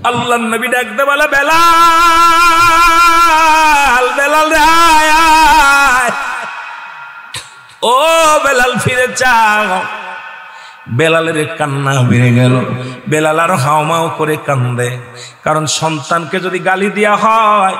আল্লাহর নবী ডাকতে বলে বেলাল, বেলাল রে আয় আয়, ও বেলাল ফিরে চাও। বেলালের কান্না বেড়ে গেল। বেলাল আর হাওমাও করে কান্দে, কারণ সন্তানকে যদি গালি দেওয়া হয়,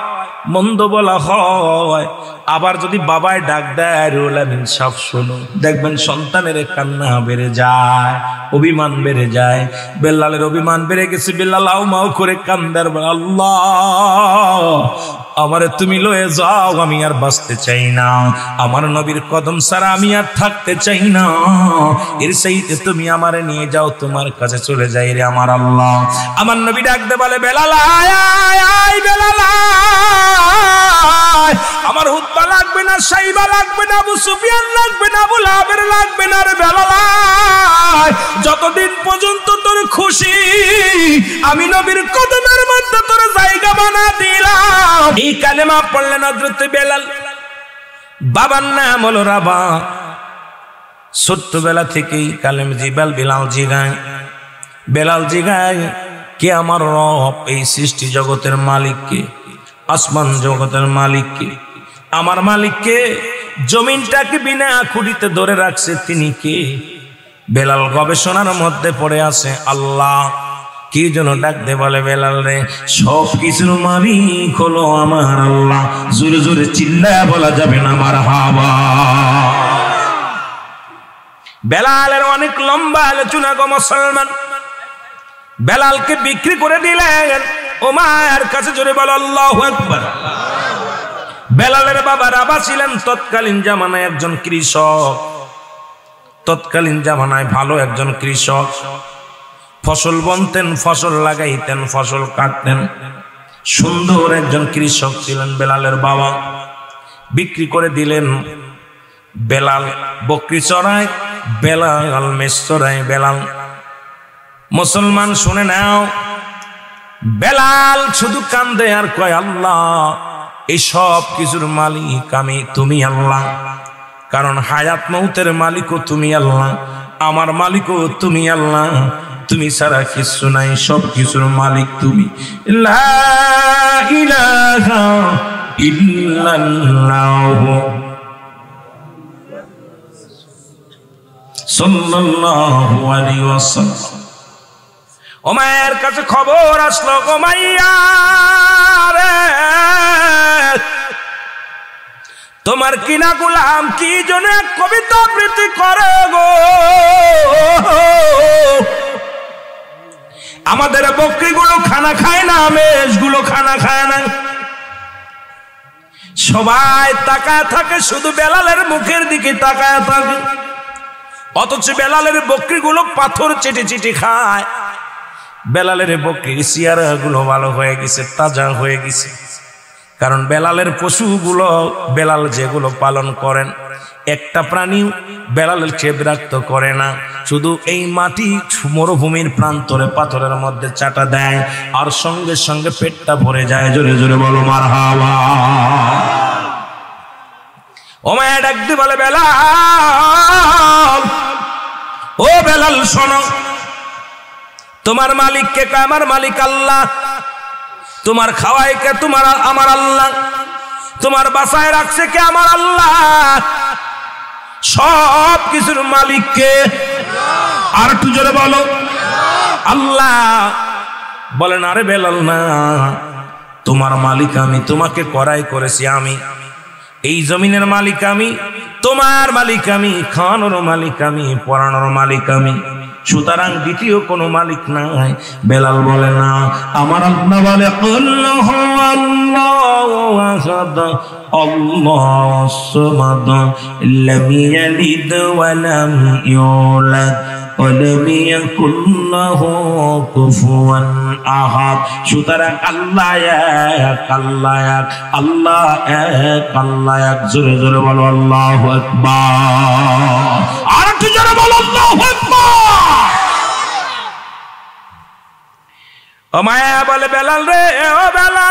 মন্দ বলা হয়, আবার যদি বাবায় ডাক দেয় রুহুল আমিন সব শোনো, দেখবেন সন্তানের কান্না বেড়ে যায়, অভিমান বেড়ে যায়। বেলালের অভিমান বেড়ে গেছে। বেলাল হাওমাও করে কান্দার, আল্লাহ আমারে তুমি লয়ে যাও, আমি আর বাঁচতে চাই না, আমার নবীর কদম ছাড়া আমি আর থাকতে চাই না, এর চাইতে তুমি আমারে নিয়ে যাও, তোমার কাছে চলে যাই রে আমার আল্লাহ। আমার নবী ডাকতে বলে বেলাল আয় আয় আয়, বেলাল আয়, আমার হুতবা লাগবে না, সাইবা লাগবে না, আবু সুফিয়ান লাগবে না, আবু লাহাবের লাগবে না রে বেলাল আয়, যতদিন পর্যন্ত তোর খুশি আমি নবীর কদমের মধ্যে তোর জায়গা বানা দিলাম। এই কালেমা পড়লেন হযরত বেলাল। বাবার নাম হলো রাবা। ছোট্টবেলা থেকেই কালেম জিবাল বেলাল জিগায়, বেলাল জিগায় কে আমার রব, এই সৃষ্টি জগতের মালিক কে, আসমান জগতের মালিক কে, আমার মালিক কে, জমিনটাকে বিনা খুঁটিতে ধরে রাখছে তিনি কে। বেলাল গবেষণার মধ্যে পড়ে আছে আল্লাহ। কি জন্য ডাকতে বলে বেলাল রে, সব কিছুর মালিক হলো আমার আল্লাহ। জোরে জোরে চিল্লায়া বলা যাবে না মারহাবা। বেলালের অনেক লম্বা আলোচনা গো মুসলমান। বেলালকে বিক্রি করে দিলেন ওমর কাছে, জোরে বলো আল্লাহু আকবার। বেলালের বাবা রাবা ছিলেন তৎকালীন জামানায় একজন কৃষক, তৎকালীন জামানায় ভালো একজন কৃষক। ফসল বুনতেন, ফসল লাগাইতেন, ফসল কাটতেন, সুন্দর একজন কৃষক ছিলেন বেলালের বাবা। বিক্রি করে দিলেন। বেলাল বকরি চড়ায়, বেলাল মেষ চড়ায়। বেলাল মুসলমান শুনে নাও, বেলাল শুধু কান্দে আর কয় আল্লাহ এই সব কিছুর মালিক আমি, তুমি আল্লাহ, কারণ হায়াত মৌতের মালিকও তুমি আল্লাহ, আমার মালিকও তুমি আল্লাহ, তুমি ছাড়া কিছু নাই, সব কিছুর মালিক তুমি। লা ইলাহা ইল্লাল্লাহ সাল্লাল্লাহু আলাইহি ওয়াসাল্লাম। ওমর কাছে খবর আসলো, ওমাইয়া রে তোমার কিনা গোলাম কি জন্য কবিতা আবৃত্তি করে গো, আমাদের বকরিগুলো খানা খায় না, মেষগুলো খানা খায় না। সবাই তাকায় থাকে, শুধু বেলালের মুখের দিকে তাকায় থাকে, অথচ বেলালের বকরিগুলো পাথর চেটে চেটে খায়। বেলালের বকরির চেহারাগুলো ভালো হয়ে গেছে, তাজা হয়ে গেছে, কারণ বেলালের পশুগুলো, বেলাল যেগুলো পালন করেন, একটা প্রাণী বেলালের বিরক্ত করে না, শুধু এই মাটি মরুভূমির প্রান্তরে পাথরের মধ্যে চাটা দেয় আর সঙ্গে সঙ্গে পেটটা ভরে যায়। জোরে জোরে বলো মারহাবা। ওমর ডাকতে বলে বেলাল, ও বেলাল শোনো, তোমার মালিক কে? আমার মালিক আল্লাহ। তোমার খাওয়ায় কে? তোমার আমার আল্লাহ। তোমার বাসায় রাখছে কে? আমার আল্লাহ। সব কিছুর মালিক কে? আর একটু জোরে বলো আল্লাহ। বলেন আরে বেলাল না, তোমার মালিক আমি, তোমাকে করাই করেছি আমি, এই জমিনের মালিক আমি, তোমার মালিক আমি, খাওয়ানোর মালিক আমি, পড়ানোর মালিক আমি, সুতরাং দ্বিতীয় কোনো মালিক নাই। বেলাল বলে না, আমার আল্লাহ বলে আল্লাহু আল্লাহু আহাদ আল্লাহুস সামাদ লাম ইয়ালিদ ওয়া লাম ইউলাদ ওয়া লাম ইয়াকুল লাহু কুফুয়ান আহাদ। সুতরাং আল্লাহ এক, আল্লাহ এক, আল্লাহ এক, আল্লাহ এক। জোরে জোরে বলো আল্লাহু আকবার। আর একটু জোরে বলো আল্লাহু আকবার। ও মায়া বলে বেলাল রে, ও বেলাল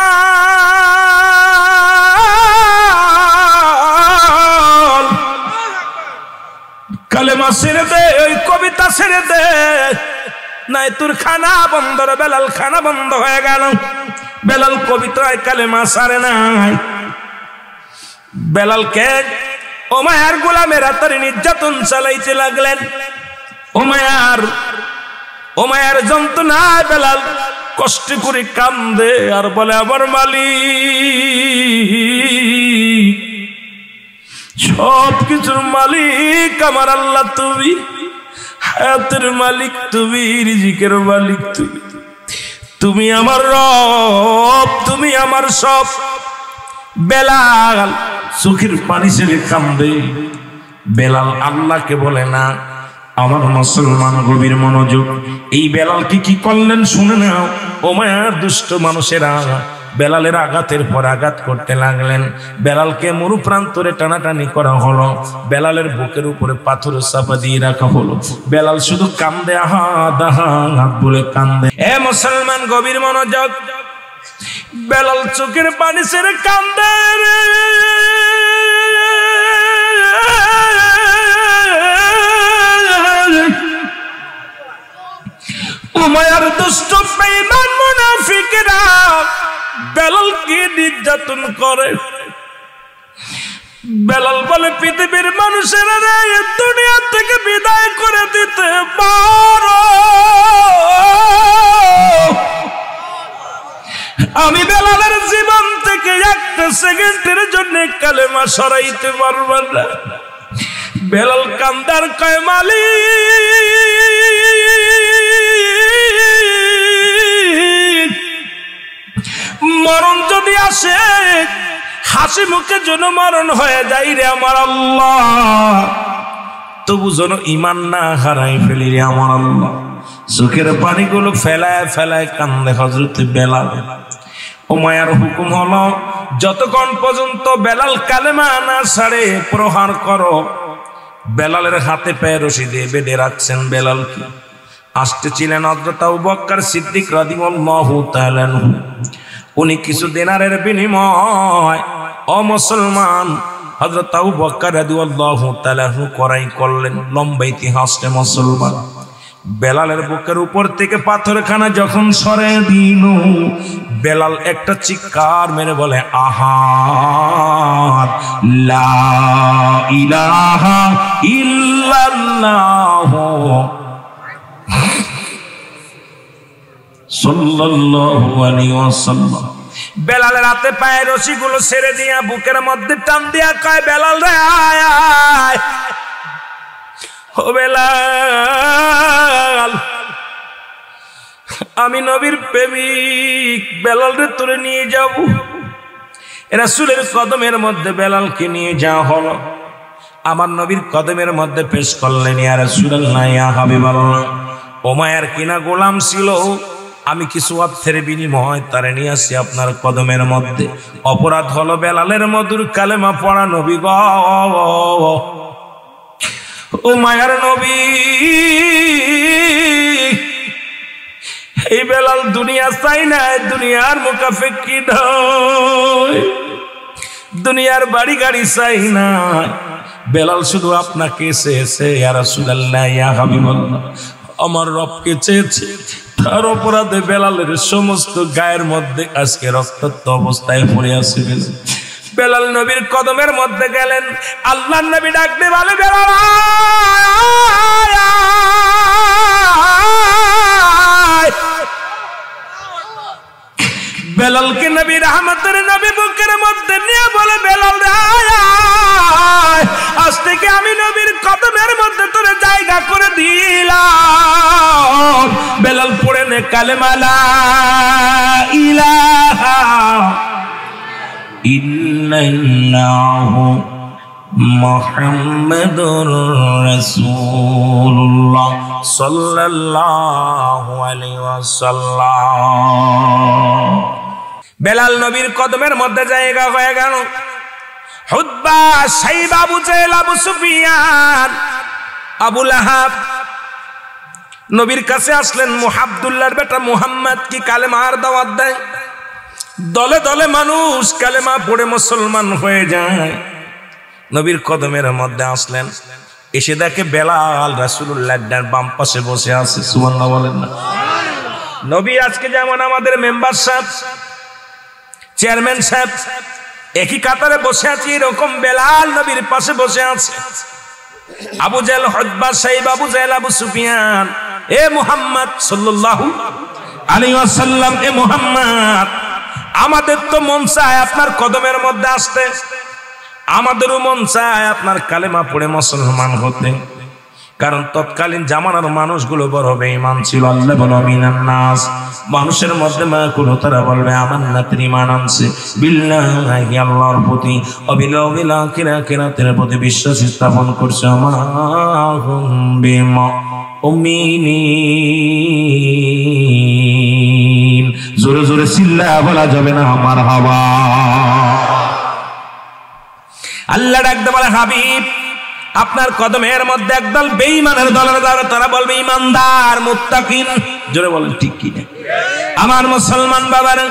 কালেমা ছেড়ে দে, ওই কবিতা ছেড়ে দে, নাই তোর খানা বন্ধ রে বেলাল, খানা বন্ধ হয়ে গেল। বেলাল কবিতায় কালেমা সারে নাই। বেলালকে উমাইয়ার গোলামেরা তার নির্যাতন চালাইতে লাগলেন। উমাইয়ার যন্ত্রণায় বেলাল কষ্ট করে কান্দে আর বলে, আমার মালিক, সব কিছুর মালিক আমার আল্লাহ, তুমি হায়াতের মালিক, তুমি রিজিকের মালিক, তুমি আমার রব, তুমি আমার সব। বেলাল চোখের পানি ছেড়ে কান্দে। বেলাল আল্লাহকে বলে না, আমার মুসলমান গভীর মনোযোগ, এই বেলালকে কি করলেন শুনে নাও। উমাইয়ার দুষ্ট মানুষেরা বেলালের আঘাতের পর আঘাত করতে লাগলেন। বেলালকে মরু প্রান্তরে টানাটানি করা হলো। বেলালের বুকের উপরে পাথর চাপা দিয়ে রাখা হলো। বেলাল শুধু কান্দে, আহাদ আহাদ বলে কান্দে। এ মুসলমান গভীর মনোযোগ, বেলাল চোখের পানি ছেড়ে কান্দে। উমাইয়ার দুষ্ট বেঈমান মুনাফিকরা বেলালকে নির্যাতন করে। বেলাল বলে, পৃথিবীর মানুষেরা দুনিয়া থেকে বিদায় করে দিতে পারো, আমি বেলালের জীবন থেকে একটা সেকেন্ডের জন্য কালেমা সরাইতে পারব না। বেলাল কান্দার কয়, মালিক, মরণ যদি আসে হাসি মুখে যেন মরণ হয়ে যাই রে আমার আল্লাহ, তবু যেন ঈমান না হারাই ফেলি রে আমার আল্লাহ। চোখের পানিগুলো ফেলায় ফেলায় কান্দে হযরত বেলাল। উমাইয়ার হুকুম হলো, যতক্ষণ পর্যন্ত বেলাল কালেমা না ছাড়ে প্রহার করো। বেলালের হাতে পায়ে রশি দিয়ে বেঁধে রাখছেন বেলালকে। আসতেছিলেন হযরত আবু বকর সিদ্দিক রাদিয়াল্লাহু তাআলা আনহু। উনি কিছু দিনারের বিনিময় ও মুসলমান হযরত আবু বকর রাদিয়াল্লাহু তাআলা আনহু করাই করলেন। লম্বা ইতিহাস রে মুসলমান। বেলালের বুকের উপর থেকে পাথরখানা যখন সরে দিল, বেলাল একটা চিৎকার মেরে বলে, আহাদ লা ইলাহা ইল্লাল্লাহ সাল্লাল্লাহু আলাইহি ওয়াসাল্লাম। বেলালের হাতে পায়ে রশিগুলো ছেড়ে দিয়া বুকের মধ্যে টান দিয়া কয়, বেলাল রে আয় আয়, ও বেলাল, আমি নবীর প্রেমিক, বেলাল রে তোরে নিয়ে যাব। রাসূলের কদমের মধ্যে বেলালকে নিয়ে যাওয়া হলো। আমার নবীর কদমের মধ্যে পেশ করলেন, ইয়া রাসূলুল্লাহ, ইয়া হাবিবাল্লাহ, উমাইয়ার কিনা গোলাম ছিল, আমি কিছু অর্থের বিনিময় তারে নিয়ে আসি আপনার কদমের মধ্যে। অপরাধ হলো বেলালের মধুর কালেমা পড়া। নবী গো, ও মায়ার নবী, এই বেলাল দুনিয়া চাই না, দুনিয়ার মুকাফিকি নয়, দুনিয়ার বাড়ি গাড়ি চাই না। বেলাল শুধু আপনাকে চেয়েছে, ইয়া রাসূলুল্লাহ, ইয়া হাবিবাল্লাহ, আমার রবকে চেয়েছে। তার অপরাধে বেলালের সমস্ত গায়ের মধ্যে আজকে রক্তাক্ত অবস্থায় পড়ে আছে। বেলাল নবীর কদমের মধ্যে গেলেন। আল্লাহর নবী ডাকতে বলে, বেলাল, বেলালকে নবী রহমতের নবী বুকের মধ্যে নিয়ে বলে, বেলাল আজ থেকে আমি নবীর কদমের মধ্যে তোর জায়গা করে দিলাম। বেলাল পড়ে নে কালেমা লা ইলাহা ইল্লাল্লাহু মুহাম্মাদুর রাসূলুল্লাহ সাল্লাল্লাহু আলাইহি ওয়াসাল্লাম। বেলাল নবীর কদমের মধ্যে জায়গা হয়ে গেল। হুতবা, সাইবা, আবু জাহেল, আবু সুফিয়ান, আবু লাহাব নবীর কাছে আসলেন। মুহাব্বুল্লাহর বেটা মুহাম্মদ কি কালেমার দাওয়াত দেয়। দলে দলে মানুষ কালেমা পড়ে মুসলমান হয়ে যায়। নবীর কদমের মধ্যে আসলেন। এসে দেখে বেলাল রাসূলুল্লাহর বাম পাশে বসে আছে। সুবহানাল্লাহ বলেন না? নবী আজকে যেমন আমাদের মেম্বার সাহেব, চেয়ারম্যান সাহেব একই কাতারে বসে আছে, এরকম বেলাল নবীর পাশে বসে আছে। আবু জাহেল, উতবা, সাইবা, আবু জাহেল, আবু সুফিয়ান, এ মুহাম্মদ সাল্লাল্লাহু আলাইহি ওয়াসাল্লাম, এ মুহাম্মদ, আমাদের তো মন চায় আপনার কদমের মধ্যে আসতে, আমাদেরও মন চায় আপনার কালেমা পড়ে মুসলমান হতে, কারণ তৎকালীন জামানার মানুষগুলো বড় বেঈমান ছিল। আল্লাহ বলো মিনান নাস, মানুষের মধ্যে মাকুল তারা বলবে আমান্নাতের ঈমান আনছে, বিল্লাহি আল্লাহর প্রতি, অবিল আখিরাতের প্রতি বিশ্বাস স্থাপন করছে। আমাহুম বিমুমিনিন, জোরে জোরে চিল্লায়া বলা যাবে না মারহাবা। আল্লাহ ডাকতে বলে হাবিব আপনার কদমের মধ্যে একদল বেঈমানের দলের দ্বারা, তারা বলবে ইমানদার মুত্তাকিন, জোরে বলেন ঠিক কি না? আমার মুসলমান বাবারা,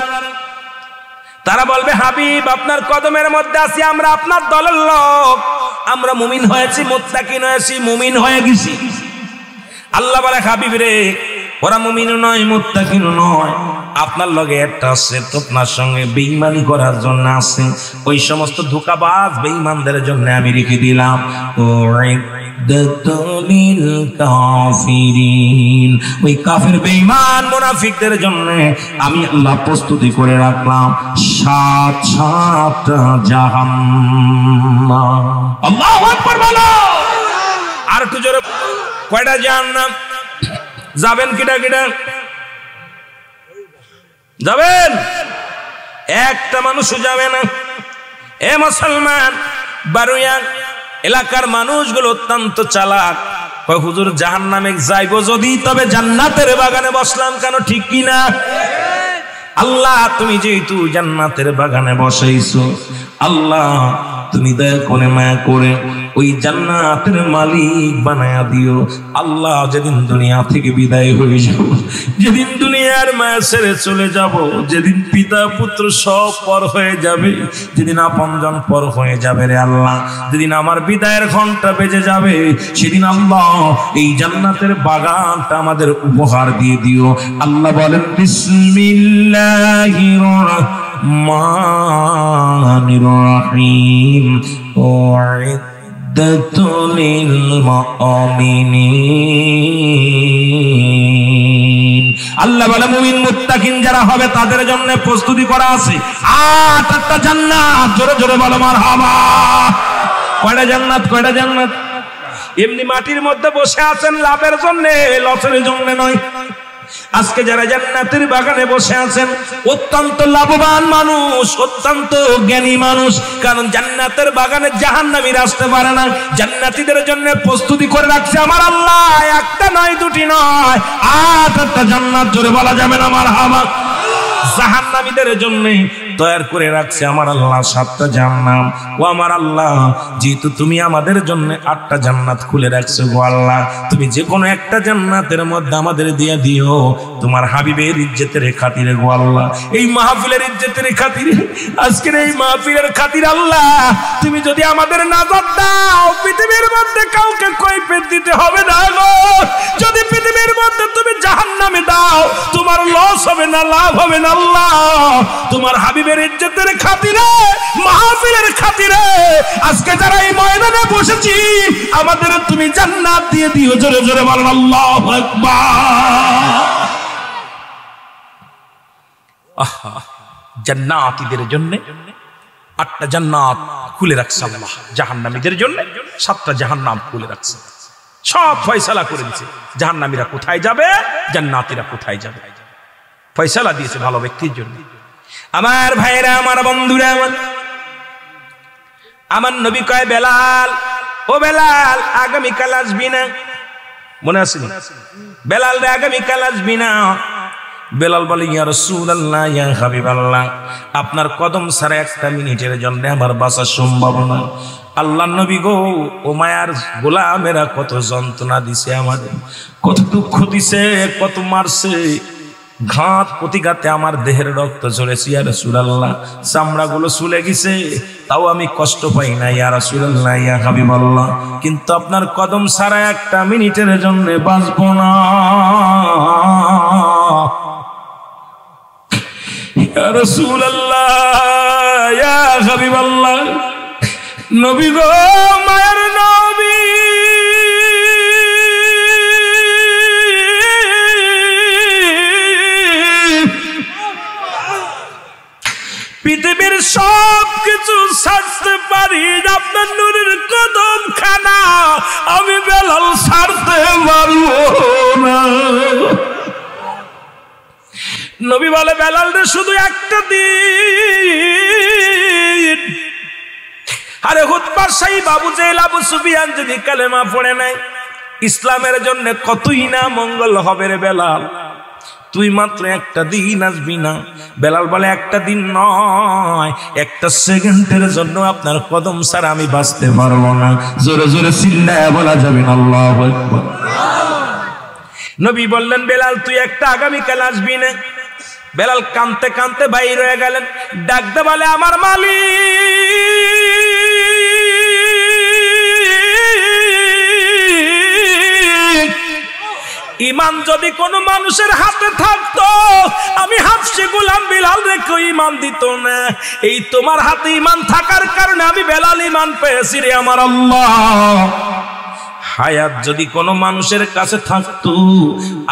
তারা বলবে হাবিব আপনার কদমের মধ্যে আছি, আমরা আপনার দলের লোক, আমরা মুমিন হয়েছি, মুত্তাকিন হয়েছি, মুমিন হয়ে গেছি। আল্লাহ বলে হাবিব রে, ওরা মুমিন নয়, মুত্তাকিন নয়, আপনার লগে একটা আছে, আপনার সঙ্গে বেঈমানি করার জন্য আছে। ওই সমস্ত ধোঁকাবাজ বেঈমানদের জন্য আমি রেখে দিলাম ওই কাফের বেঈমান মুনাফিকদের জন্য আমি আল্লাহ প্রস্তুতি করে রাখলাম 7 জাহান্নাম। আল্লাহু আকবার বলো। আর একটু জোরে, কয়টা জাহান্নাম? যাবেন কিটা কিটা? যাবেন? একটা মানুষও যাবে না। এ মুসলমান, বারুইয়া এলাকার মানুষগুলো অত্যন্ত চালাক। হুজুর জাহান্নামে যাইব যদি, তবে জান্নাতের বাগানে বসলাম কেন? ঠিক কি না? আল্লাহ তুমি যেহেতু জান্নাতের বাগানে বসাইছো, আল্লাহ তুমি দয়া করে মায়া করে ওই জান্নাতের মালিক বানায়া দিও। আল্লাহ যেদিন দুনিয়া থেকে বিদায় হয়ে যাব, যেদিন দুনিয়ার মায়া ছেড়ে চলে যাব, যেদিন পিতা পুত্র সব পর হয়ে যাবে, যেদিন আপনজন পর হয়ে যাবে রে আল্লাহ, যেদিন আমার বিদায়ের ঘন্টা বেজে যাবে, সেদিন আল্লাহ এই জান্নাতের বাগানটা আমাদের উপহার দিয়ে দিও। আল্লাহ বলেন বিসমিল্লাহির রহমানির রহিম লিল মুমিনিন। আল্লাহ বলে মুমিন মুত্তাকিন যারা হবে তাদের জন্য প্রস্তুতি করা আছে 8টা জান্নাত। জোরে জোরে বলো মারহাবা। কয়টা জান্নাত? কয়টা জান্নাত? এমনি মাটির মধ্যে বসে আছেন লাভের জন্য, লসের জন্য নয়। আজকে যারা জান্নাতের বাগানে বসে আছেন অত্যন্ত লাভবান মানুষ, অত্যন্ত জ্ঞানী মানুষ, কারণ জান্নাতের বাগানে জাহান্নামীরা আসতে পারে না। জান্নাতীদের জন্য প্রস্তুতি করে রাখছে আমার আল্লাহ, একটা নয়, দুটি নয়, 8টা জান্নাত। জোরে বলা যাবে না মারহাবা। জাহান্নামীদের জন্য তৈরি করে রাখছে আমার আল্লাহ 7টা জাহান্নাম। ও আমার আল্লাহ, যেহেতু তুমি আমাদের জন্য 8টা জান্নাত খুলে রাখছো গো আল্লাহ, তুমি যে কোনো একটা জান্নাতের মধ্যে আমাদের দিয়ে দিও তোমার হাবিবের ইজ্জতের খাতিরে গো আল্লাহ, এই মাহফিলের ইজ্জতের খাতিরে, আজকের এই মাহফিলের খাতিরে আল্লাহ তুমি যদি আমাদের নাজাত দাও, পৃথিবীর মধ্যে কাউকে কৈফিয়ত দিতে হবে না গো। যদি পৃথিবীর মধ্যে তুমি জাহান্নামে দাও, তোমার লস হবে না, লাভ হবে না আল্লাহ। তোমার হাবিবের ইজ্জতের খাতিরে, মাহফিলের খাতিরে আজকে যারা এই ময়দানে বসেছি, আমাদের তুমি জান্নাত দিয়ে দিও। জোরে জোরে বলেন আল্লাহু আকবার। জান্নাতীদের জন্য 8টা জান্নাত খুলে রাখছে আল্লাহ, জাহান্নামীদের জন্য 7টা জাহান্নাম খুলে রাখছে। সব ফয়সালা করে দিয়েছে, জাহান্নামীরা কোথায় যাবে, জান্নাতীরা কোথায় যাবে, ফয়সালা দিয়েছে ভালো ব্যক্তির জন্য। আমার ভাইরা, আমার বন্ধুরা, আমার নবী কয় বেলাল, ও বেলাল আগামীকাল আসবি না? মনে আছে বেলাল রে আগামীকাল আসবি না? বেলাল বলে ইয়া রাসূলুল্লাহ, ইয়া হাবিবাল্লাহ, আপনার কদম ছাড়া একটা মিনিটের জন্য আমার বাঁচা সম্ভব না। আল্লাহ নবী গো, ও মায়ার গোলামেরা কত যন্ত্রণা দিছে আমাদের, কত দুঃখ দিছে, কত মারছে, ঘাত প্রতিঘাতে আমার দেহের রক্ত ঝরেছে ইয়া রাসূলুল্লাহ, চামড়াগুলো চুলে গেছে, তাও আমি কষ্ট পাই না ইয়া রাসূলুল্লাহ ইয়া হাবিবাল্লাহ, কিন্তু আপনার কদম ছাড়া একটা মিনিটের জন্য বাঁচব না ইয়া রাসূলুল্লাহ ইয়া হাবিবাল্লাহ। নবী গো, মায়ের নবী, পৃথিবীর সব কিছু ছাড়তে পারি, আপনার নূরের কদম খানা আমি বেলাল ছাড়তে পারবো না। নবী বলে, বেলাল রে শুধু একটা দিন। আরে হুতবা শাহী বাবু জেহেল আবু সুফিয়ান যদি কালেমা পড়ে নাই, ইসলামের জন্য কতই না মঙ্গল হবে রে বেলাল, তুই মাত্র একটা দিন আসবি না। বেলাল বলে, একটা দিন নয়, একটা সেকেন্ডের জন্য আপনার কদম ছাড়া আমি বাঁচতে পারবো না। জোরে জোরে চিল্লায়া বলা যাবে না আল্লাহু আকবার। নবী বললেন, বেলাল তুই একটা আগামীকাল আসবি না। বেলাল কাঁদতে কাঁদতে বাইরে হয়ে গেলেন। ডাকতে বলে, আমার মালিক, ইমান যদি কোনো মানুষের হাতে থাকতো, আমি হাফসে গোলাম বেলাল রেখে ইমান দিত না। এই তোমার হাতে ইমান থাকার কারণে আমি বেলাল ইমান পেয়েছি রে আমার আল্লাহ। হায়াত যদি কোনো মানুষের কাছে থাকতো,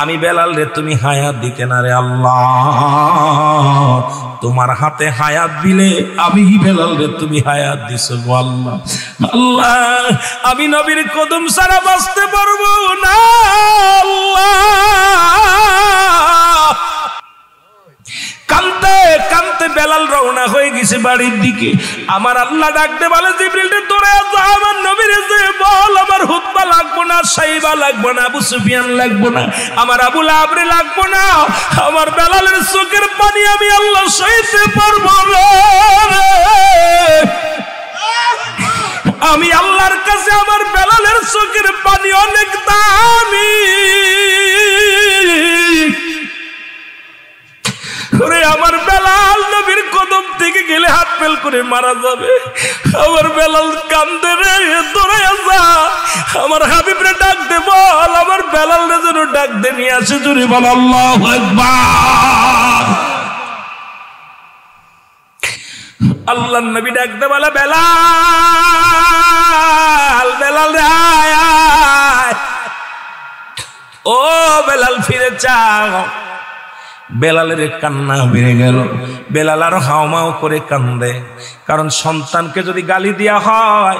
আমি বেলাল রে তুমি হায়াত দিতে না রে আল্লাহ। তোমার হাতে হায়াত দিলে আমি বেলাল রে তুমি হায়াত দিছো গো আল্লাহ। আল্লাহ, আমি নবীর কদম ছাড়া বাঁচতে পারবো না আল্লাহ। কাঁদতে কাঁদতে বেলাল রওনা হয়ে গেছে বাড়ির দিকে। আমার আল্লাহ ডাকতে বলে, জিবরিল রে তোরে যা, আমার নবীরে যে বল আমার হুতবা লাগবো না, সাইবা লাগবো না, আবু সুফিয়ান লাগবো না, আমার আবু লাহাব রে লাগবো না, আমার বেলালের চোখের পানি আমি আল্লাহ সইতে পারবো না। আমি আল্লাহর কাছে আমার বেলালের চোখের পানি অনেক দামি। আমার বেলাল নবীর কদম থেকে গেলে হাত ফেল করে মারা যাবে। আমার বেলাল কান্দে রে, দৌড়াইয়া যা, আমার হাবিব রে ডাক দে, বল আমার বেলাল রে যেন ডাক দে নিয়ে আসে। জোরে বল আল্লাহু আকবার। আল্লাহর নবী ডাক দে বলে, বেলাল, বেলাল রে আয় আয়, ও বেলাল ফিরে চাও। বেলালের কান্না বেড়ে গেল। বেলাল আরো হাওমাও করে কান্দে, কারণ সন্তানকে যদি গালি দেওয়া হয়,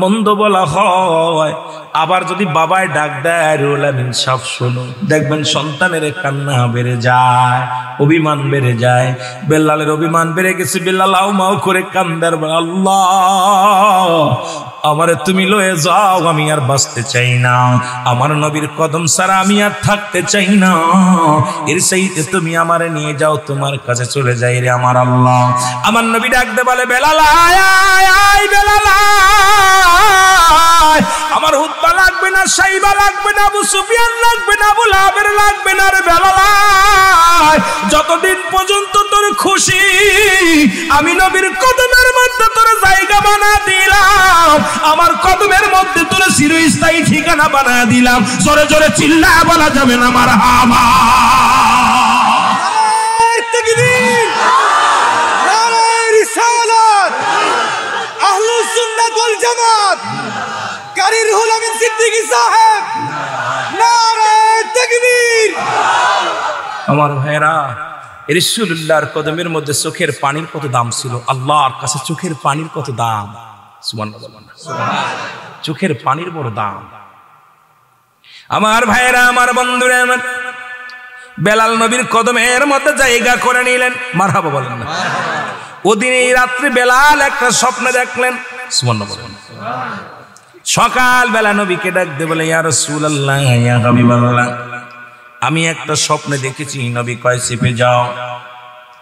মন্দ বলা হয়, আবার যদি বাবায় ডাক দেয় রুহুল আমিন সব শোনো, দেখবেন সন্তানের কান্না বেড়ে যায়, অভিমান বেড়ে যায়। বেলালের অভিমান বেড়ে গেছে। বেলাল হাওমাও করে কান্দে, আল্লাহ আমারে তুমি লয়ে যাও, আমি আর বাঁচতে চাই না, আমার নবীর কদম ছাড়া আমি আর থাকতে চাই না, এর চাইতে তুমি আমারে নিয়ে যাও, তোমার কাছে চলে যাই রে আমার আল্লাহ। আমার নবী ডাকতে বলে, বেলাল আয় আয় আয়, বেলাল আয়, আমার হুতবা লাগবে না, সাইবা লাগবে না, আবু সুফিয়ান লাগবে না, আবু লাহাবের লাগবে না রে বেলাল আয়। যতদিন পর্যন্ত তোর খুশি আমি নবীর কদমের মধ্যে তোর জায়গা বানা দিলাম, আমার কদমের মধ্যে তোর চিরস্থায়ী ঠিকানা বানা দিলাম। জোরে জোরে চিল্লা বলা যাবে না মারহাবা। তাকবীর, নারে রিসালাত, আহলুস সুন্নাত ওয়াল জামাত, কারি রুহুল আমিন সিদ্দিকী সাহেব, নারে তাকবীর। আমার ভাইরা, রাসূলুল্লাহর কদমের মধ্যে চোখের পানির কত দাম ছিল, আল্লাহর কাছে চোখের পানির কত দাম। সুবহানাল্লাহ, চোখের পানির বড় দাম। আমার ভাইরা, আমার বন্ধুরা, আমার বেলাল নবীর কদমের মধ্যে জায়গা করে নিলেন। মারহাবা বলেন না। ওদিন এই রাত্রে বেলাল একটা স্বপ্ন দেখলেন। সুবহানাল্লাহ। সকাল বেলা নবীকে ডাক দিয়ে বলে, ইয়া রাসূলুল্লাহ, ইয়া হাবিবাল্লাহ, আমি একটা স্বপ্নে দেখেছি। নবী কয়, চেপে যাও।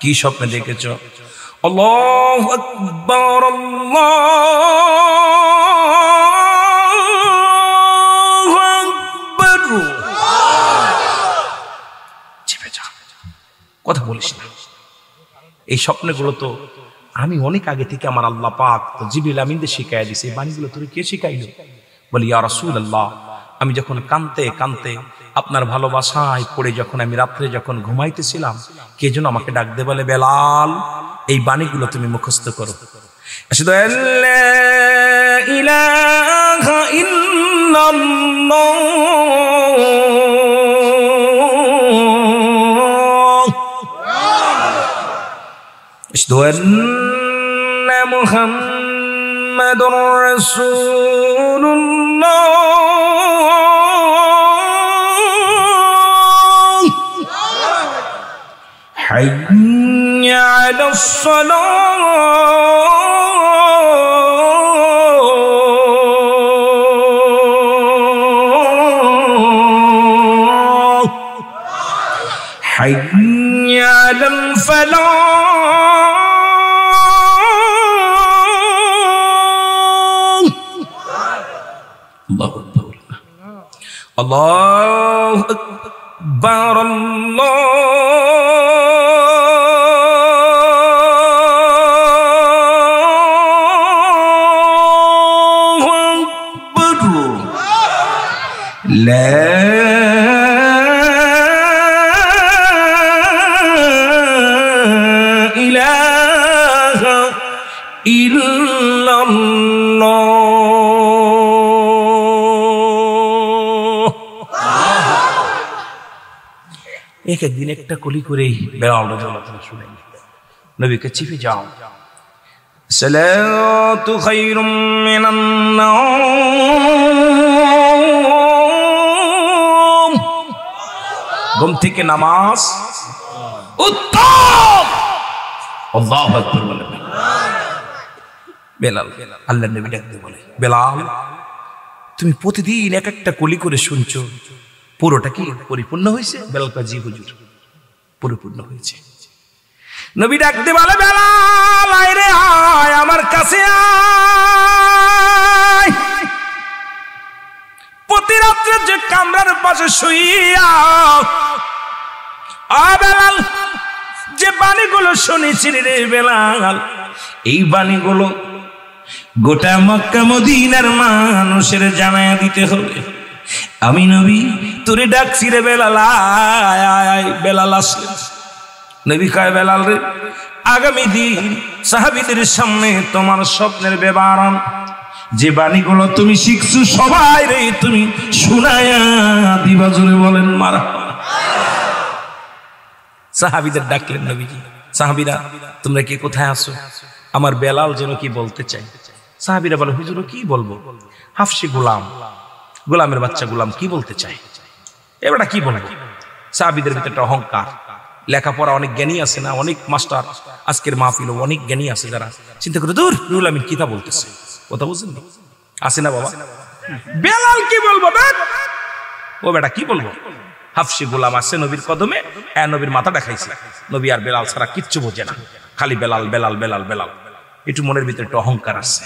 কি স্বপ্নে দেখেছো? আল্লাহু আকবার, আল্লাহু আকবার। চেপে যাও। কথা বলিস না। এই স্বপ্নগুলো তো আমি অনেক আগে থেকে আমার আল্লাহ পাক তো জিবরিল আমিনদের শিখাইয়া দিছে। এই বাণীগুলো তোর কে শিখাইলো? বলি ইয়া রাসূলুল্লাহ, আমি যখন কানতে কানতে আপনার ভালোবাসায় পড়ে যখন আমি রাত্রে যখন ঘুমাইতেছিলাম, কে যেন আমাকে ডাক দে বলে, বেলাল এই বাণীগুলো তুমি মুখস্থ করো। আশহাদু আল্লা ইলাহা ইল্লাল্লাহ, আশহাদু আন্না মুহাম্মাদুর রাসূলুল্লাহ, হাইয়া আলাস সালাহ, হাইয়া আলাল ফালাহ, আল্লাহু আকবার, আল্লাহু আকবার, আল্লাহু আকবার, লা ইলাহা ইল্লাল্লাহ। এক একদিন একটা কলি করেই বেলাল রাদিয়াল্লাহু আনহু শুনেন, নবীকে চিফে যাও, সালাতু খায়রুম মিনান নাওম, ঘুম থেকে নামাজ উত্তম। আল্লাহু আকবার বলে বেলাল, আল্লাহর নবী ডাকতে বলে, বেলাল তুমি প্রতিদিন এক একটা কলি করে শুনছো, পুরোটা কি পরিপূর্ণ হয়েছে? বেলাল কয়, জি হুজুর, পরিপূর্ণ হয়েছে। নবী ডাকতে বলে, বেলাল আয় রে আয়, আমার কাছে আয়। প্রতি রাত্রে যে কামরার পাশে শুইয়া বেলাল যে বাণীগুলো শুনেছি রে বেলাল, এই বাণীগুলো গোটা মক্কা মদিনার মানুষের জানায়া দিতে হবে। আমি নবী তোরে ডাকছি রে বেলাল, আয় আয়। বেলাল আসলেন। নবী কয়, বেলাল রে, আগামী দিন সাহাবীদের সামনে তোমার স্বপ্নের বিবরণ যে বাণীগুলো তুমি শিখছো সবাই রে তুমি শুনায়া দিবা। জোরে বলেন মারহাবা। সাহাবীদের ডাকলেন নবীজি, সাহাবীরা তোমরা কি কোথায় আছো? আমার বেলাল যেন কি বলতে চাই। সাহাবীরা বলে, হুজুর কি বলবো? হাফসি গোলাম, গোলামের বাচ্চা গোলাম কি বলতে চাই, এবারটা কি বলবো? সাহাবীদের ভিতরে অহংকার, লেখাপড়া অনেক জ্ঞানী আছে না, অনেক মাস্টার আজকের মাহফিল অনেক জ্ঞানী আছে, যারা চিন্তা করে দূর রুহুল আমিন কিতা বলতেছে, কথা বুঝছেন আছে না বাবা? বেলাল কি বলবো? ও বেটা কি বলবো? হাফসি গোলাম আছে নবীর কদমে, নবীর মাথা দেখাইছে। নবী আর বেলাল ছাড়া কিচ্ছু বোঝে না, খালি বেলাল বেলাল বেলাল বেলাল। একটু মনের ভিতরে একটু অহংকার আছে।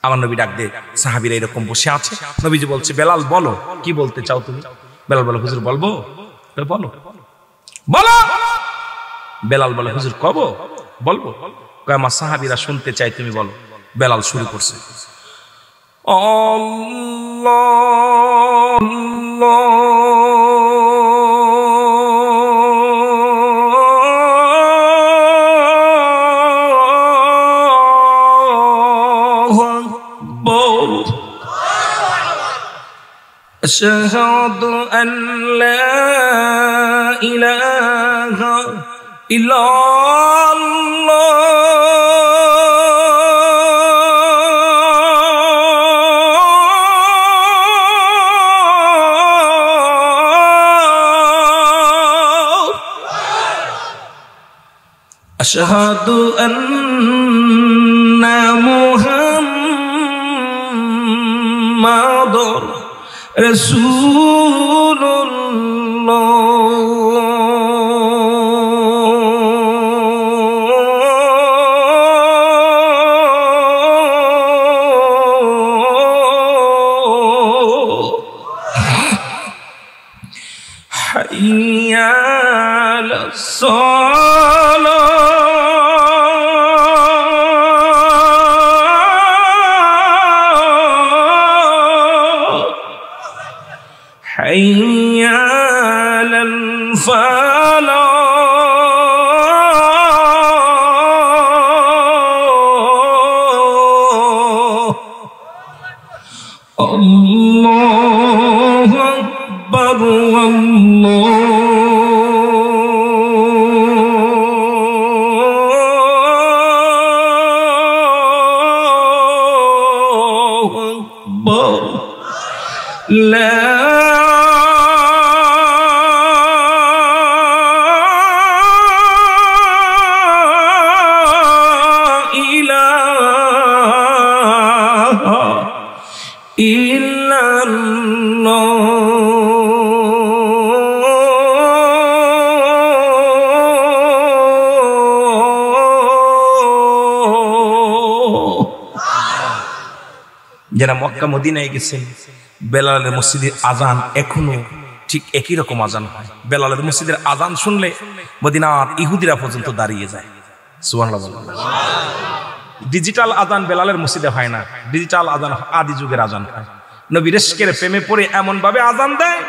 আমার নবী ডাক দে, সাহাবীরা এরকম বসে আছে, নবীজি বলছে, বেলাল বলো কি বলতে চাও তুমি? বেলাল বলে, হুজুর বলবো। বলো বলো। বেলাল বলে, হুজুর কব বলবো? আমার সাহাবীরা শুনতে চাই, তুমি বলো। বেলাল শুরু করছে, আল্লাহ আশহাদু আল্লা ইলাহা ইল্লাল্লাহ, আশহাদু আন্না মুহাম্মাদুর রাসূলুল্লাহ। হাইয়া আলাস সোলো হাইয়া আলাল ফালাহ আল্লাহু আকবার আল্লাহু আকবার লা যারা মক্কা মদিনায় গেছেন বেলালের মসজিদের আজান এখনো ঠিক একই রকম আজান হয়। বেলালের মসজিদের আজান শুনলে মদিনার ইহুদিরা পর্যন্ত দাঁড়িয়ে যায়। সুবহানাল্লাহ। ডিজিটাল আজান বেলালের মসজিদে হয় না, ডিজিটাল আজান আদি যুগের আজান হয়। নবী রেশকের প্রেমে পড়ে এমন ভাবে আজান দেয়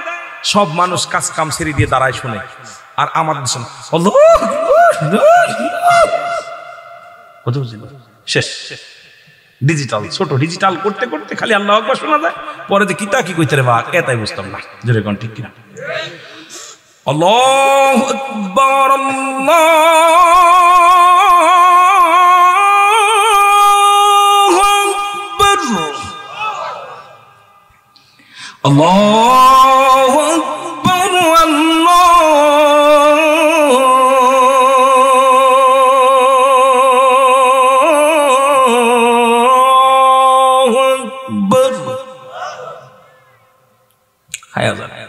সব মানুষ কাজ কাম ছেড়ে দিয়ে দাঁড়ায় শুনে। আর আমাদের শেষ ডিজিটাল ছোট ডিজিটাল করতে করতে খালি আল্লাহু আকবার শোনা যায়, পরে যে কিতা কি কইতে রে বা এটাই বুঝতাম না। জোরে কোন ঠিক কিনা? আল্লাহু আকবার আল্লাহু আকবার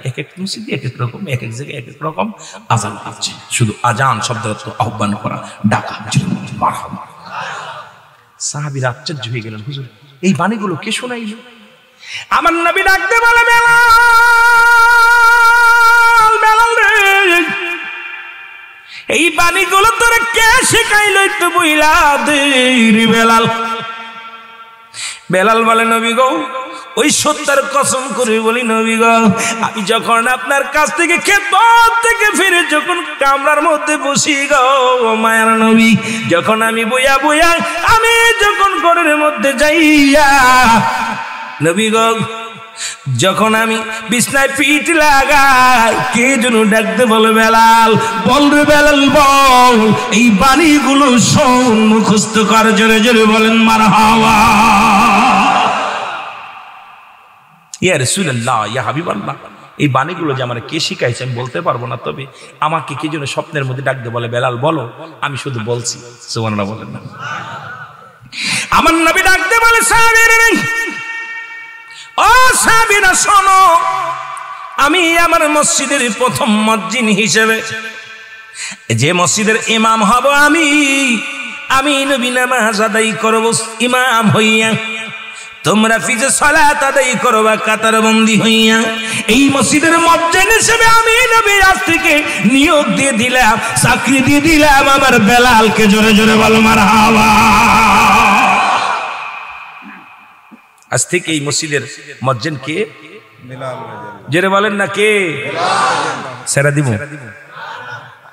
এক এক মসজিদে এক এক রকম, এক এক জায়গায় এক এক রকম আজান হচ্ছে। শুধু আজান শব্দের অর্থ আহ্বান করা, ডাকা। সাহাবীরা আশ্চর্য হয়ে গেলেন, হুজুর এই বাণীগুলো কে শোনাইল? আমার নবী ডাকতে বলে, বেলাল, বেলাল রে, এই বাণীগুলো তোরে কে শেখাইলো একটু বইলা দে রে বেলাল। বেলাল বলে, নবী গো, ওই সত্যের কসম করে বলি নবী গো, আমি যখন আপনার কাছ থেকে খেদমত থেকে ফিরে যখন কামরার মধ্যে বসি গো মায়ার নবী, যখন আমি বইয়া বইয়া আমি যখন ঘরের মধ্যে যাইয়া নবী গো, যখন আমি বিছনায় পিঠ লাগাই কে যেন ডাকতে বলে, বেলাল বল রে বেলাল বল, এই বাণীগুলো শোন মুখস্থ কর। জোরে জোরে বলেন মারহাবা। ইয়া রাসূলুল্লাহ, ইয়া হাবিবাল্লাহ, এই বাণীগুলো যে আমার কে শিখাইছে আমি বলতে পারবো না, তবে আমাকে কে যেন স্বপ্নের মধ্যে ডাকতে বলে, বেলাল বলো, আমি শুধু বলছি। সুবহানাল্লাহ বলেন না? আমার নবী ডাকতে বলে, সাহাবীরা ও সাহাবীরা শোনো, আমি আমার মসজিদের প্রথম মুয়াজ্জিন হিসেবে যে মসজিদের ইমাম হব আমি নবী নামাজ আদায় করব ইমাম হইয়া, তোমরা ফিজে সালাত আদায় করবা কাতার বন্দী হইয়া। এই মসজিদের মুয়াজ্জিন হিসেবে আমি নবী আজ থেকে নিয়োগ দিয়ে দিলাম, চাকরি দিয়ে দিলাম আমার বেলালকে। জোরে জোরে বলো মারহাবা। আজ থেকে এই মসজিদের মুয়াজ্জিন কে? বেলাল। জোরে বলেন না কে? ছেড়ে দিব?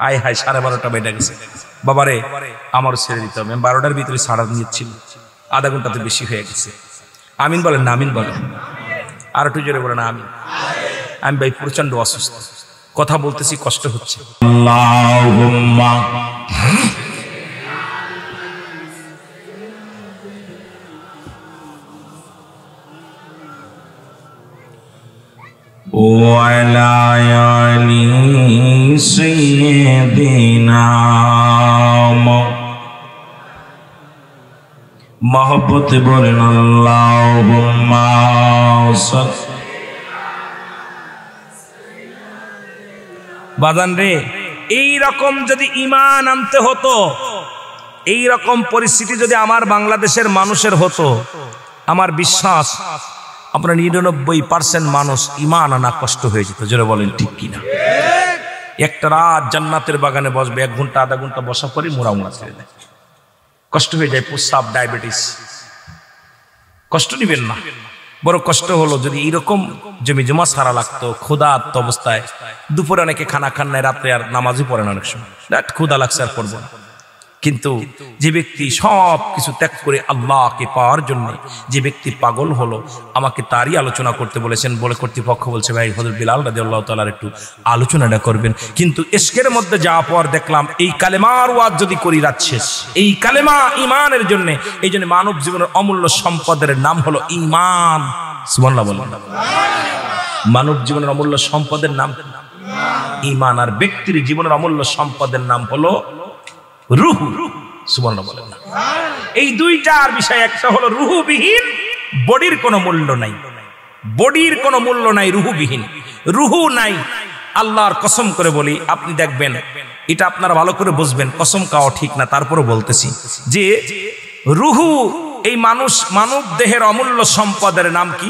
আয় হায়, 12:30 বেজে গেছে বাবারে, আমারও ছেড়ে দিতে হবে। 12টার ভিতরে ছাড়া নিচ্ছিল, আধা ঘন্টাতে বেশি হয়ে গেছে। আমিন বলেন না? আমিন বলেন। আর একটু জোরে বলেন আমিন। আমি ভাই প্রচন্ড অসুস্থ, কথা বলতেছি কষ্ট হচ্ছে। আল্লাহুম্মা ওয়ালা আলি সাইয়্যিদিনা মহব্বতে বলেন আল্লাহুম্মা বাজান রে, এই রকম যদি ঈমান আনতে হতো, এই রকম পরিস্থিতি যদি আমার বাংলাদেশের মানুষের হতো, আমার বিশ্বাস আপনার 99% মানুষ ঈমান আনা কষ্ট হয়ে যেত। জোরে বলেন ঠিক কিনা? একটা রাত জান্নাতের বাগানে বসবে, 1 ঘন্টা আধা ঘন্টা বসা পরে মোড়া ছেড়ে দেয়, কষ্ট হয়ে যায়, প্রস্রাব, ডায়াবেটিস। কষ্ট নিবেন না, বড় কষ্ট হলো যদি এইরকম জমি জমা সারা লাগতো, ক্ষুধার্ত অবস্থায়, দুপুরে অনেকে খানা খান নাই, রাত্রে আর নামাজই পড়ে না, অনেক সময় ক্ষুধা লাগছে আর পড়বো না। কিন্তু যে ব্যক্তি সব কিছু ত্যাগ করে আল্লাহকে পাওয়ার জন্য যে ব্যক্তি পাগল হলো, আমাকে তারই আলোচনা করতে বলেছেন। বলে কর্তৃপক্ষ বলছে, ভাই হযরত বিলাল রাদিয়াল্লাহু তাআলার একটু আলোচনাটা করবেন। কিন্তু ইশকের মধ্যে যাওয়া পর দেখলাম এই কালেমার ওয়াজ যদি করি রাত শেষ। এই কালেমা ঈমানের জন্য, এই জন্য মানব জীবনের অমূল্য সম্পদের নাম হলো ঈমান। সুবহানাল্লাহ বলেন। মানব জীবনের অমূল্য সম্পদের নাম ঈমান, আর ব্যক্তির জীবনের অমূল্য সম্পদের নাম হলো রূহ। সুবহানাল্লাহ বলেন না। এই দুইটার বিষয়, একটা হলো রূহবিহীন, বডির কোনো মূল্য নাই, বডির কোনো মূল্য নাই রূহবিহীন। রূহ নাই, আল্লাহর কসম করে বলি, আপনি দেখবেন, এটা আপনারা ভালো করে বুঝবেন, কসম খাওয়া ঠিক না, তারপরে বলতেছি যে রূহ, এই মানব দেহের অমূল্য সম্পদের নাম কি?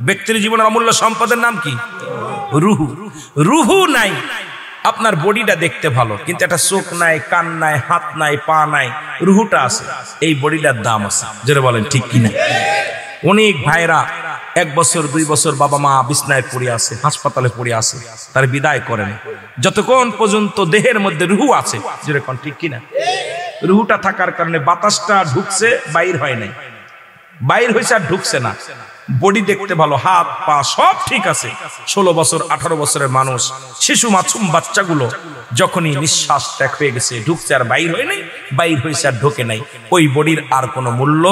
ব্যক্তির জীবনের অমূল্য সম্পদের নাম কি? রূহ। রূহ নাই, আপনার বডিটা দেখতে ভালো, কিন্তু একটা চোখ নাই, কান নাই, হাত নাই, পা নাই, রুহুটা আছে, এই বডিটার দাম আছে। যেটা বলেন ঠিক কিনা? অনেক ভাইরা 1 বছর 2 বছর বাবা মা বিছনায় পড়ে আছে, হাসপাতালে পড়ে আছে, তার বিদায় করেন যতক্ষণ পর্যন্ত দেহের মধ্যে রুহু আছে। যেরকম ঠিক কিনা? রুহুটা থাকার কারণে বাতাসটা ঢুকছে, বাইর হয় নাই, বাইর হয়েছে আর ঢুকছে না। বডি দেখতে ভালো, হাত পা সব ঠিক আছে। 16 বছর 18 বছরের মানুষ, শিশু মাসুম বাচ্চাগুলো যখনই নিঃশ্বাস ত্যাগ হয়ে গেছে, ঢুকছে আর বাইর হয় নাই, বাইর হয়েছে আর ঢোকে নাই, ওই বডির আর কোনো মূল্য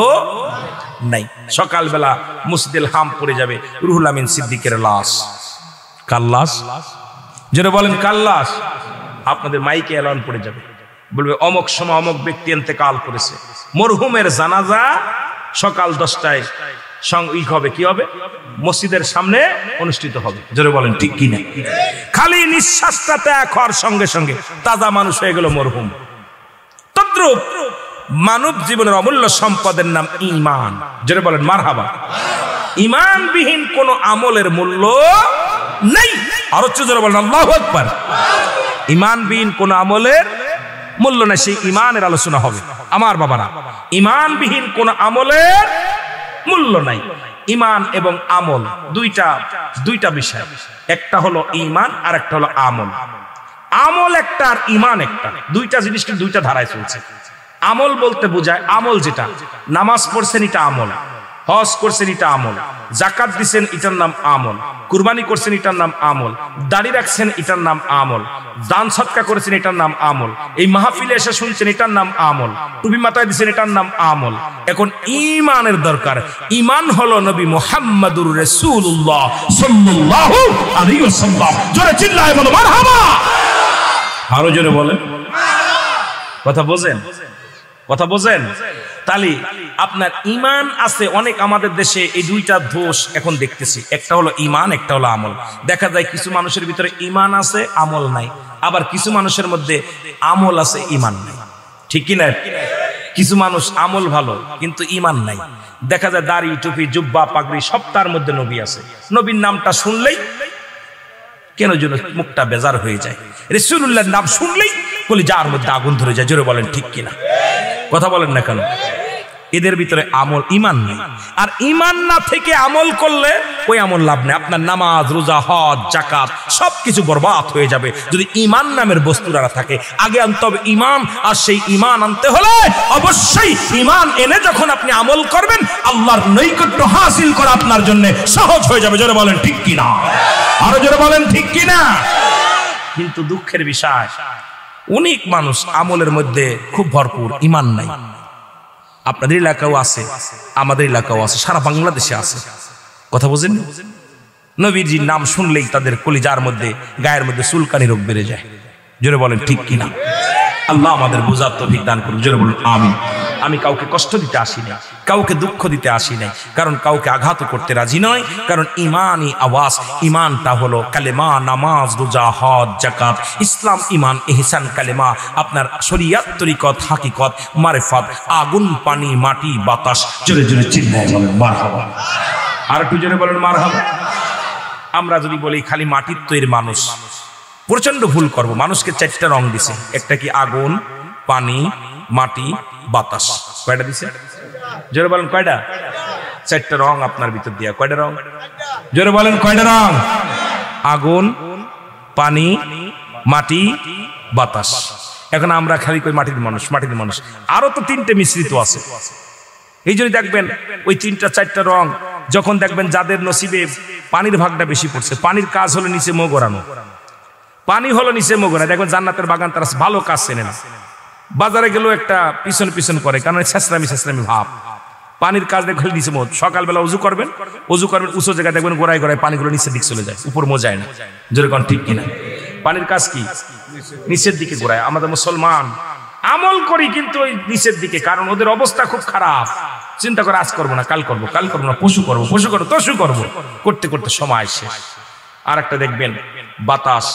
নাই। সকালবেলা মুসদিল হাম পড়ে যাবে রুহুল আমিন সিদ্দিকের লাশ। কার লাশ? যেটা বলেন কার লাশ? আপনাদের মাইকে এলান পড়ে যাবে, বলবে অমক সময় অমক ব্যক্তি ইন্তেকাল করেছে। মরহুমের জানাজা সকাল 10টায় হবে, কি হবে? মসজিদের সামনে অনুষ্ঠিত হবে। জোরে বলেন ঠিক কিনা? খালি নিঃশ্বাসটা ত্যাগ হওয়ার সঙ্গে সঙ্গে তাজা মানুষ হয়ে গেল মরহুম। তদ্রূপ মানব জীবনের অমূল্য সম্পদের নাম ঈমান। জোরে বলেন মারহাবা। ঈমানবিহীন কোন আমলের মূল্য নেই। আরো জোরে বলেন আল্লাহু আকবার। ঈমানবিহীন কোন আমলের মূল্য নেই, সেই ঈমানের আলোচনা হবে আমার বাবারা। ঈমানবিহীন কোন আমলের মূল্য নাই। ঈমান এবং আমল দুইটা বিষয়, একটা হলো ঈমান আর একটা হলো আমল। আমল একটা আর ঈমান একটা, দুইটা জিনিস কিন্তু দুইটা ধারায় চলছে। আমল বলতে বোঝায়, আমল যেটা, নামাজ পড়ছেন এটা আমল, হজ করছেন এটা আমল, যাকাত দিচ্ছেন এটার নাম আমল, কুরবানি করছেন এটার নাম আমল, দাড়ি রাখছেন এটার নাম আমল, দান সদকা করেছেন এটার নাম আমল, এই মাহফিলে এসে শুনছেন এটার নাম আমল, টুপি মাথায় দিচ্ছেন এটার নাম আমল। এখন ঈমানের দরকার। ঈমান হলো নবী মুহাম্মদুর রাসূলুল্লাহ সাল্লাল্লাহু আলাইহি ওয়াসাল্লাম। জোরে চিল্লায় বলো মারহাবা। আরো জোরে বলেন। কথা বোঝেন? কথা বোঝেন? তাহলে আপনার ঈমান আছে অনেক। আমাদের দেশে এই দুইটা দোষ এখন দেখতেছি, একটা হলো ঈমান, একটা হলো আমল। দেখা যায় কিছু মানুষের ভিতরে ঈমান আছে, আমল নাই, আবার কিছু মানুষের মধ্যে আমল আছে, ঈমান নাই। ঠিক কি না? কিছু মানুষ আমল ভালো কিন্তু ঈমান নাই। দেখা যায় দাড়ি, টুপি, জুব্বা, পাগড়ি সব, তার মধ্যে নবী আছে, নবীর নামটা শুনলেই কেন যেন মুখটা বেজার হয়ে যায়। রাসূলুল্লাহর নাম শুনলেই কলিজার মধ্যে আগুন ধরে যায়। জোরে বলেন ঠিক কিনা? কথা বলেন না কেন? এদের ভিতরে আমল, ঈমান নেই। আর ঈমান না থেকে আমল করলে ওই আমল লাভ নেই। আপনার নামাজ, রোজা, হজ, যাকাত সবকিছু বরবাদ হয়ে যাবে যদি ঈমান নামের বস্তুরা থাকে। আগে আনতে হবে ঈমান, আর সেই ঈমান আনতে হলে অবশ্যই ঈমান এনে যখন আপনি আমল করবেন, আল্লাহর নৈকট্য হাসিল করা আপনার জন্য সহজ হয়ে যাবে। জোরে বলেন ঠিক কিনা? আরো জোরে বলেন ঠিক কিনা? কিন্তু দুঃখের বিষয়, অনেক মানুষ আমলের মধ্যে খুব ভরপুর, ঈমান নাই। আপনাদের এলাকাও আছে, আমাদের এলাকাও আছে, সারা বাংলাদেশে আছে। কথা বুঝেন? নবীজির নাম শুনলেই তাদের কলিজার মধ্যে, গায়ের মধ্যে চুলকানি রোগ বেড়ে যায়। জোরে বলেন ঠিক কিনা? আল্লাহ আমাদের বোঝার তৌফিক দান করুন। জোরে বলুন আমিন। আমি কাউকে কষ্ট দিতে আসি না, কাউকে দুঃখ দিতে আসি নাই, কারণ কাউকে আঘাত করতে রাজি নয়। কারণ ঈমানই আওয়াজ। ঈমানটা হলো কালেমা, নামাজ, রোজা, হজ, যাকাত, ইসলাম, ঈমান, ইহসান, কালেমা, আপনার শরিয়ত, তরিকত, হাকিকত, মারিফাত, আগুন, পানি, মাটি, বাতাস। জোরে জোরে চিল্লায় বলেন মারহাবা। আর একটু জোরে বলেন মারহাবা। আমরা যদি বলি খালি মাটির তৈরি মানুষ, প্রচন্ড ভুল করব। মানুষকে 4টা রং দিছে, একটা কি আগুন, পানি, মাটি, বাতাস। কয়টা দিছে? জোরে বলেন কয়টা? 4টা রং আপনার ভিতর দিয়া। কয়টা রং? জোরে বলেন কয়টা রং? আগুন, পানি, মাটি, বাতাস। এখন আমরা খালি কই মাটির মানুষ, মাটির মানুষ। আরো তো 3টে মিশ্রিত আছে। এই জন্য দেখবেন ওই 3টা 4টা রং যখন দেখবেন যাদের নসিবে পানির ভাগটা বেশি পড়ছে, পানির কাজ হলো নিচে মুখ গড়ানো, পানি হলো নিচে মুখ গড়ানো। দেখবেন জান্নাতের বাগান তারা ভালো কাজ চেনে না, বাজারে গেলেও একটা পিছন পিছন করে, কারণ ছেঁচড়ামি ছেঁচড়ামি ভাব। পানির কাজ দেখবেন নিচে মুখ। সকালবেলা উজু করবেন উঁচু জায়গায় দেখবেন গোড়ায় গোড়ায় পানিগুলো নিচের দিকে চলে যায়, উপর মোজায় না। যেরকম ঠিক কিনা? পানির কাজ কি? নিচের দিকে গোড়ায়। আমাদের মুসলমান আমল করি কিন্তু ওই নিচের দিকে, কারণ ওদের অবস্থা খুব খারাপ। চিন্তা করে আজ করবো না, কাল করবো, কাল করবো না, পশু করবো, পশু করবো, তসু করবো, করতে করতে সময় শেষ। আর একটা দেখবেন বাতাস,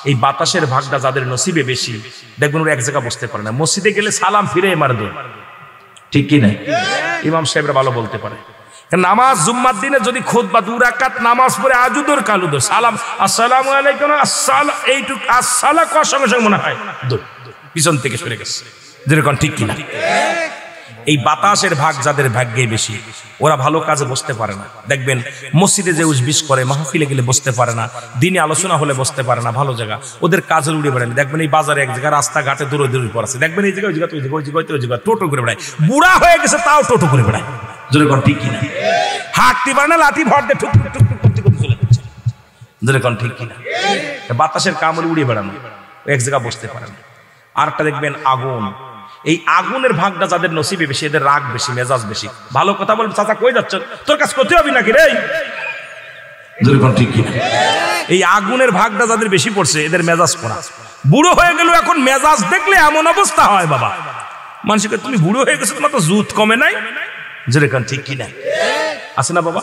এই বাতাসের ভাগটা যাদের নসিবে বেশি দেখবেন ওরা এক জায়গায় বসতে পারে না। মসজিদে গেলে সালাম ফিরে মার দো, ঠিক কি না? ইমাম সাহেবরা ভালো বলতে পারে। নামাজ জুম্মার দিনে যদি খুতবা 2 রাকাত নামাজ পড়ে আজুদর কালুদর সালাম আসসালামু আলাইকুম আসসালাম এইটুক আসসালা কর সঙ্গে সঙ্গে মনে হয় পিছন থেকে সরে গেছে। যেরকম ঠিক কিনা? এই বাতাসের ভাগ যাদের ভাগ্যে বেশি ওরা ভালো কাজে বসতে পারে না। দেখবেন মসজিদে যে উজবিস করে, মাহফিলে গেলে বসতে পারে না, দিনে আলোচনা হলে বসতে পারে না, ভালো জায়গা ওদের কাজে উড়ে বেড়ায়। দেখবেন এই বাজারে এক জায়গায় রাস্তাঘাটে দূরে দূরে পড়ে আছে, দেখবেন এই জায়গায় ওই জায়গা ওই জায়গা টোটো করে বেড়ায়। বুড়া হয়ে গেছে তাও টোটো করে বেড়ায়। যেরকম ঠিক কিনা? হাঁটতে পারে না, লাঠি ভর দিয়ে ঠুক ঠুক ঠুক করতে করতে চলে যাচ্ছে। যেরকম ঠিক কিনা? বাতাসের কামড়ে উড়ে বেড়ানো, এক জায়গায় বসতে পারে না। আরেকটা দেখবেন আগুন, এই আগুনের ভাগটা যাদের নসিবে বেশি এদের রাগ বেশি, মেজাজ বেশি। ভালো কথা বলবে, চাচা কই যাচ্ছ, তোর কাজ করতে হবে নাকি রে? যেরকম ঠিক কিনা? এই আগুনের ভাগটা যাদের বেশি পড়ছে এদের মেজাজ করা। বুড়ো হয়ে গেল এখন মেজাজ দেখলে এমন অবস্থা হয় বাবা, মানুষকে তুমি বুড়ো হয়ে গেছো, তোমার তো জুত কমে নাই। যেরকম ঠিক কিনা? আছে না বাবা?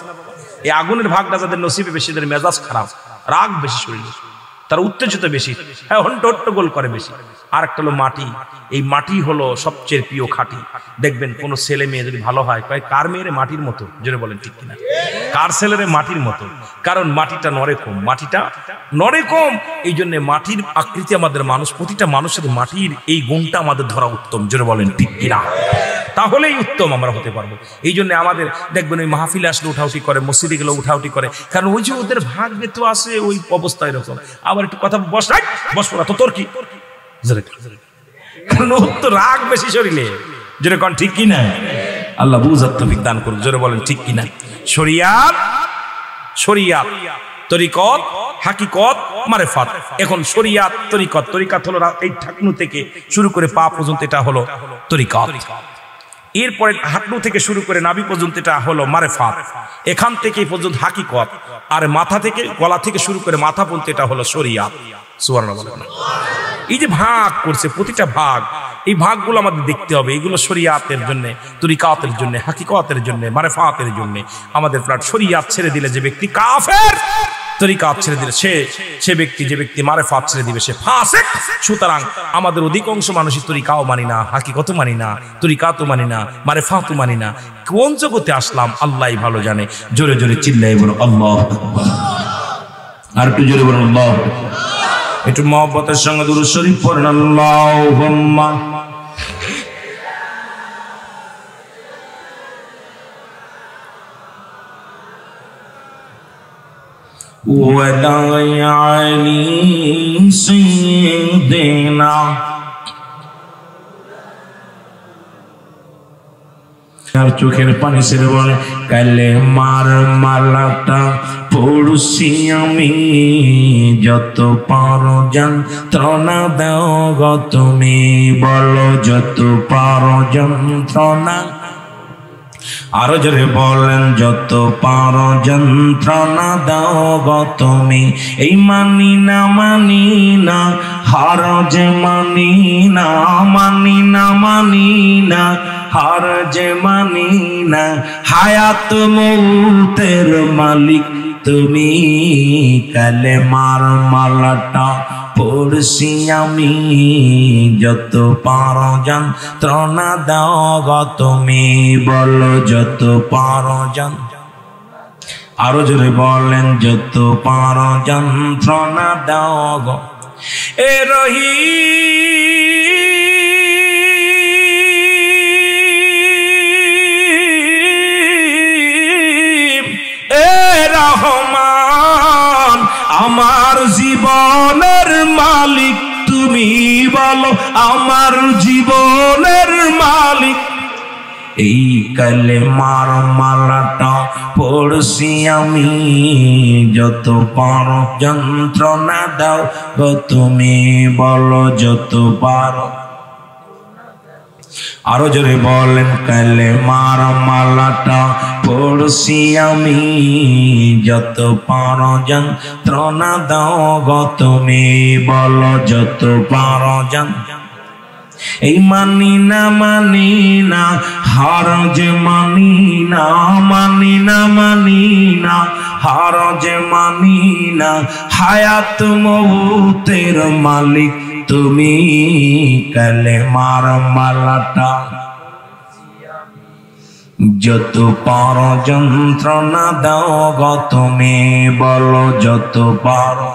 এই আগুনের ভাগটা যাদের নসিবে বেশি এদের মেজাজ খারাপ, রাগ বেশি, শরীরে তার উত্তেজিত বেশি, হ্যাঁ হট্টগোল করে বেশি। আর একটা হলো মাটি, এই মাটি হলো সবচেয়ে প্রিয় খাঁটি। দেখবেন কোন ছেলে মেয়ে যদি ভালো হয় কয় কার মেয়েরে মাটির মতো, জোরে বলেন ঠিক কিনা? কার ছেলেরে মাটির মতো, কারণ মাটিটা নড়ে কম, মাটিটা নড়ে কম। এই জন্য মাটির আকৃতি আমাদের মানুষ, প্রতিটা মানুষের মাটির এই গুণটা আমাদের ধরা উত্তম, জোরে বলেন ঠিক কিনা? তাহলেই উত্তম আমরা হতে পারবো। এই জন্য আমাদের দেখবেন ওই মাহফিলে আসলে উঠাউটি করে, মসজিদে গেলে উঠাউটি করে, কারণ ওই যে ওদের ভাগ্যে তো আছে ওই অবস্থা এরকম। আবার একটু কথা বসবো না তো তোর কি, কারণ ওর তো রাগ বেশি শরীরে। যেরকম ঠিক কিনা? আল্লাহ বুঝার তৌফিক দান করুন, জোরে বলেন ঠিক কিনা? শরিয়াত, শরিয়াত, তরিকত, হাকিকত, মারেফাত। এখন শরিয়াত, তরিকত, তরিকত হলো এই ঠাকনু থেকে শুরু করে পা পর্যন্ত এটা হলো তরিকত। এরপরে হাঁটু থেকে শুরু করে নাভি পর্যন্ত এটা হলো মারেফাত। এখান থেকে পর্যন্ত হাকিকত, আর মাথা থেকে গলা থেকে শুরু করে মাথা পর্যন্ত এটা হলো শরিয়াত। সুবহানাল্লাহ। এই যে ভাগ করছে প্রতিটা ভাগ, এই ভাগগুলো আমাদের দেখতে হবে। এগুলো শরিয়াতের জন্য, তরিকাতের জন্য, হাকিকতের জন্য, মারেফাতের জন্য। আমাদের প্রাট শরিয়াত ছেড়ে দিলে যে ব্যক্তি কাফের, তরিকাত ছেড়ে দিলে সে ব্যক্তি, যে ব্যক্তি মারেফাত ছেড়ে দিবে সে ফাসিক। সুতরাং আমাদের অধিকাংশ মানুষই তরিকাও মানি না, হাকিকতও মানি না, তরিকাতও মানি না, মারেফাতও মানি না। কোন জগতে আসলাম আল্লাহই ভালো জানে। জোরে জোরে চিল্লাই বলো আল্লাহু আকবার। আর একটু জোরে বলুন আল্লাহু আকবার। একটু মহব্বতের সঙ্গে দুরূদ শরীফ পড়েন আল্লাহুম্মা ওয়ালা আলী সাইয়্যিদিনা। আর চোখের পানি ছেড়ে বলে কালেমার মালাটা পড়ছি আমি, যত পারো যন্ত্রণা দাও গো তুমি, বলো যত পারো যন্ত্রণা। আরো জোরে বলেন যত পারো যন্ত্রণা দাও গো তুমি। এই মানি না হার যে মানি না, মানি না হার যে মানি না। হায়াত মৌতের মালিক তুমি, কালেমার মালাটা পড়ছি আমি, যত পারো যন্ত্রণা দাও গো তুমি, বলো যত পারো আরো জোরে বলেন যত পারো যন্ত্রণা দাও গো। এ রহিম এ রহমান আমার জীবনের মালিক তুমি বলো আমার জীবনের মালিক এই কালেমার মালাটা পড়ছি আমি যত পারো যন্ত্রণা দাও গো তুমি বলো যত পারো আরো জোরে বলেন কালেমার মালাটা পড়ছি আমি যত পারো যন্ত্রণা দাও গো তুমি বলো যত পারো এই মানি না হার যে মানি না হার যে মানি না হায়াত মৌতের মালিক তুমি কালেমার মালাটা যত পারো যন্ত্রণা দাও গো তুমি বলো যত পারো